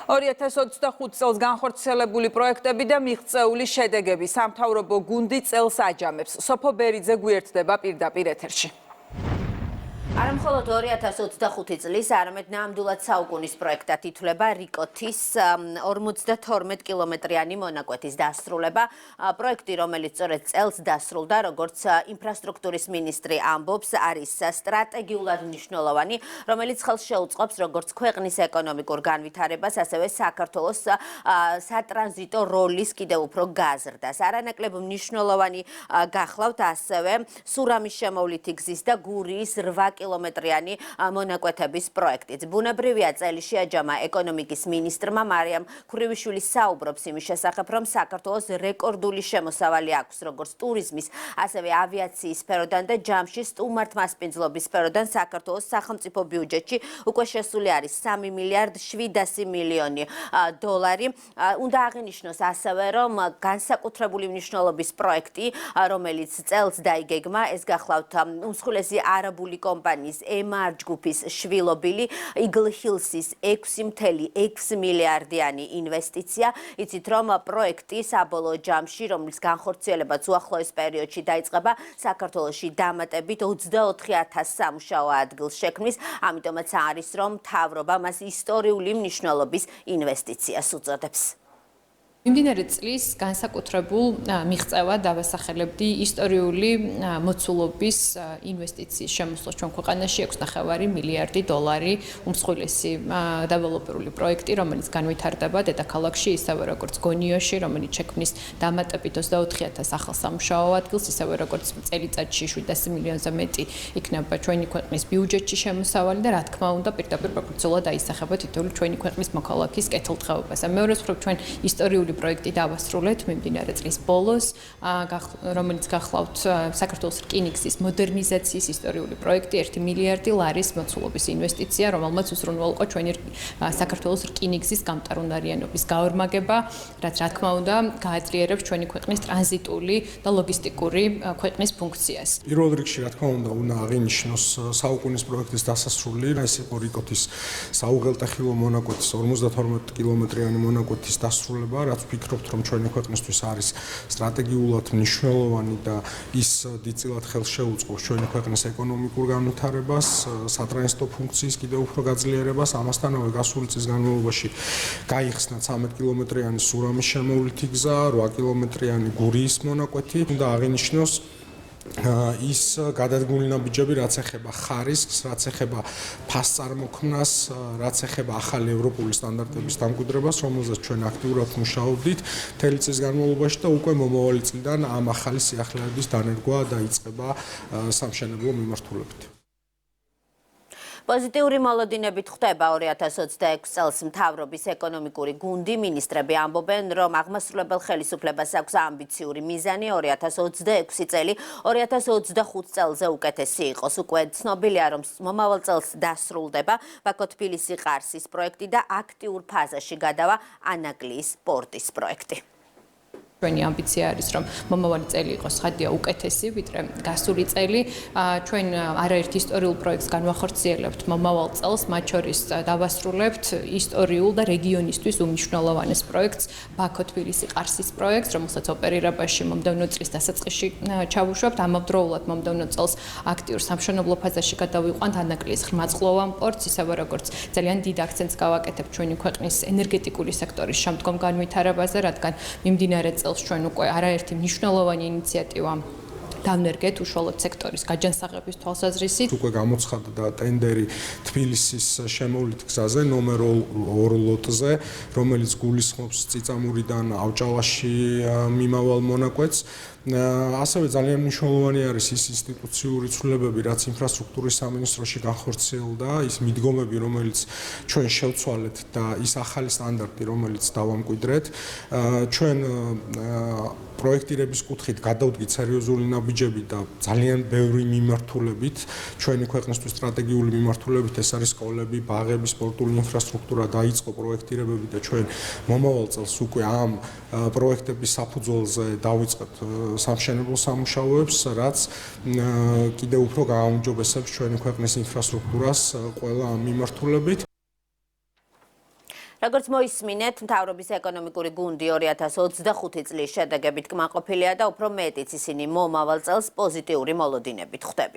2025 წელს განხორციელებული პროექტები და მიღწეული შედეგები სამთავრობო გუნდი წელს აჯამებს. სოფო ბერიძე გვერდება პირდაპირ ეთერში. არა მხოლოდ 2025 წლის, არამედ ნამდვილად საუკუნის პროექტად ითვლება რიკოთის 52 კილომეტრიანი მონაკვეთის დასრულება. პროექტი, რომელიც სწორედ წელს დასრულდა, როგორც ინფრასტრუქტურის მინისტრი ამბობს, არის სტრატეგიულად მნიშვნელოვანი, რომელიც ხელს შეუწყობს როგორც ქვეყნის ეკონომიკურ განვითარებას, ასევე საქართველოს სატრანზიტო როლის კიდევ უფრო გაზრდას. არანაკლებ მნიშვნელოვანი გახლავთ ასევე სურამის შემოვლითი გზის და გურიის 8 კილომეტრიანი მონაკვეთების პროექტიც. ბუნებრივია, წელი შეაჯამა ეკონომიკის მინისტრმა მარიამ ქურივიშვილის საუბრობს იმის შესახებ, რომ საქართველოს რეკორდული შემოსავალი აქვს როგორც ტურიზმის, ასევე ავიაციის სფეროდან და ჯამში სტუმართმასპინძლობის სფეროდან საქართველოს სახელმწიფო ბიუჯეტში უკვე შესული არის 3 მილიარდ 700 მილიონი დოლარი. უნდა აღინიშნოს ასევე, რომ განსაკუთრებული მნიშვნელობის პროექტი, რომელიც წელს დაიგეგმა, ეს გახლავთ უმსხვილესი არაბული კომპანიის MR ჯგუფის შვილობილი Eagle Hills-ის 6.6 მილიარდიანი ინვესტიცია. იცით, რომ პროექტი საბოლოო ჯამში, რომლის განხორციელებაც უახლოეს პერიოდში დაიწყება, საქართველოში დამატებით 24,000 სამუშაო ადგილს შექმნის, ამიტომაც არის, რომ მთავრობა მას ისტორიული მნიშვნელობის ინვესტიციას უწოდებს. მიმდინარე წლის განსაკუთრებულ მიღწევად დავასახელებდი ისტორიული მოცულობის ინვესტიციის შემოსვლას ჩვენ ქვეყანაში 6.5 მილიარდი დოლარი უმსხვილესი დეველოპერული პროექტი, რომელიც განვითარდება დედაქალაქში, ისევე როგორც გონიოში, რომელიც შექმნის დამატებით 24,000 ახალ სამუშაო ადგილს, ისევე როგორც წელიწადში 700 მილიონზე მეტი იქნება ჩვენი ქვეყნის ბიუჯეტში შემოსავალი და რა თქმა უნდა პირდაპირ პროპორციულად აისახება თითოეული ჩვენი ქვეყნის მოქალაქის კეთილდღეობას. მეორე მხრივ ჩვენ ისტორიული პროექტი დავასრულეთ მიმდინარე წლის ბოლოს, რომელიც გახლავთ საქართველოს რკინიგზის მოდერნიზაციის ისტორიული პროექტი 1 მილიარდი ლარის მოცულობის ინვესტიცია, რომელმაც უზრუნველყო ჩვენი საქართველოს რკინიგზის გამტარუნარიანობის გაორმაგება, რაც რა თქმა უნდა გააძლიერებს ჩვენი ქვეყნის ტრანზიტული და ლოგისტიკური ქვეყნის ფუნქციას. პირველ რიგში რა თქმა უნდა აღინიშნოს საუკუნის პროექტის დასასრული, ეს იყო რიკოთის საუღელტეხილო მონაკვეთის 52 კილომეტრიანი მონაკვეთის დასრულება, რაც ვფიქრობთ, რომ ჩვენი ქვეყნისთვის არის სტრატეგიულად მნიშვნელოვანი და ის დიდწილად ხელს შეუწყობს ჩვენი ქვეყნის ეკონომიკურ განვითარებას, სატრანზიტო ფუნქციის კიდევ უფრო გაძლიერებას. ამასთანავე გასული წლის განმავლობაში გაიხსნა 13 კილომეტრიანი სურამის შემოვლითი გზა, 8 კილომეტრიანი გურიის მონაკვეთი. უნდა აღინიშნოს ის გადადგმული ნაბიჯები, რაც ეხება ხარისხს, რაც ეხება ფასწარმოქმნას, რაც ეხება ახალი ევროპული სტანდარტების დამკვიდრებას, რომელზეც ჩვენ აქტიურად მუშაობდით მთელი წლის განმავლობაში და უკვე მომავალი წლიდან ამ ახალი სიახლეების დანერგვა დაიწყება სამშენებლო მიმართულებით. პოზიტიური მოლოდინებით ხვდება 2026 წელს მთავრობის ეკონომიკური გუნდი. მინისტრები ამბობენ, რომ აღმასრულებელ ხელისუფლებას აქვს ამბიციური მიზანი 2026 წელი 2025 წელზე უკეთესი იყოს. უკვე ცნობილია, რომ მომავალ წელს დასრულდება ბაქო-თბილისი-ყარსის პროექტი და აქტიურ ფაზაში გადავა ანაკლიის პორტის პროექტი. ჩვენი ამბიცია არის, რომ მომავალი წელი იყოს ხადია უკეთესი, ვიდრე გასული წელი. ჩვენ არაერთ ისტორიულ პროექტს განვახორციელებთ მომავალ წელს, მათ შორის დავასრულებთ ისტორიულ და რეგიონისთვის უმნიშვნელოვანეს პროექტს, ბაქო-თბილისი-ყარსის პროექტს, რომელსაც ოპერირებაში მომდევნო წლის დასაწყისში ჩავუშვებთ. ამავდროულად მომდევნო წელს აქტიურ სამშენებლო ფაზაში გადავიყვანთ ანაკლიის ღრმაწყლოვან პორტს, ისევე როგორც ძალიან დიდ აქცენტს გავაკეთებთ ჩვენი ქვეყნის ენერგეტიკული სექტორის შემდგომ განვითარებაზე, რადგან მიმდინარე წელს ჩვენ უკვე არაერთი მნიშვნელოვანი ინიციატივა დავნერგეთ უშუალოდ სექტორის გაჯანსაღების თვალსაზრისით. უკვე გამოცხადდა ტენდერი თბილისის შემოვლით გზაზე ნომერ 2 ლოტზე, რომელიც გულისხმობს წიწამურიდან ავჭალაში მიმავალ მონაკვეთს. ასევე ძალიან მნიშვნელოვანი არის ის ინსტიტუციური ცვლილებები, რაც ინფრასტრუქტურის სამინისტროში განხორციელდა, ის მიდგომები, რომელიც ჩვენ შევცვალეთ და ის ახალი სტანდარტი, რომელიც დავამკვიდრეთ. ჩვენ პროექტირების კუთხით გადავდგით სერიოზული ნაბიჯები და ძალიან ბევრი მიმართულებით, ჩვენი ქვეყნისთვის სტრატეგიული მიმართულებით, ეს არის სკოლები, ბაღები, სპორტული ინფრასტრუქტურა, დაიწყო პროექტირებები და ჩვენ მომავალ წელს უკვე ამ პროექტების საფუძველზე დავიწყებთ სამშენებლო სამუშაოებს, რაც კიდევ უფრო გააუმჯობესებს ჩვენი ქვეყნის ინფრასტრუქტურას ყველა ამ მიმართულებით. როგორც მოისმინეთ, მთავრობის ეკონომიკური გუნდი 2025 წლის შედეგებით კმაყოფილია და უფრო მეტიც ისინი მომავალ წელს პოზიტიური მოლოდინებით ხვდებით.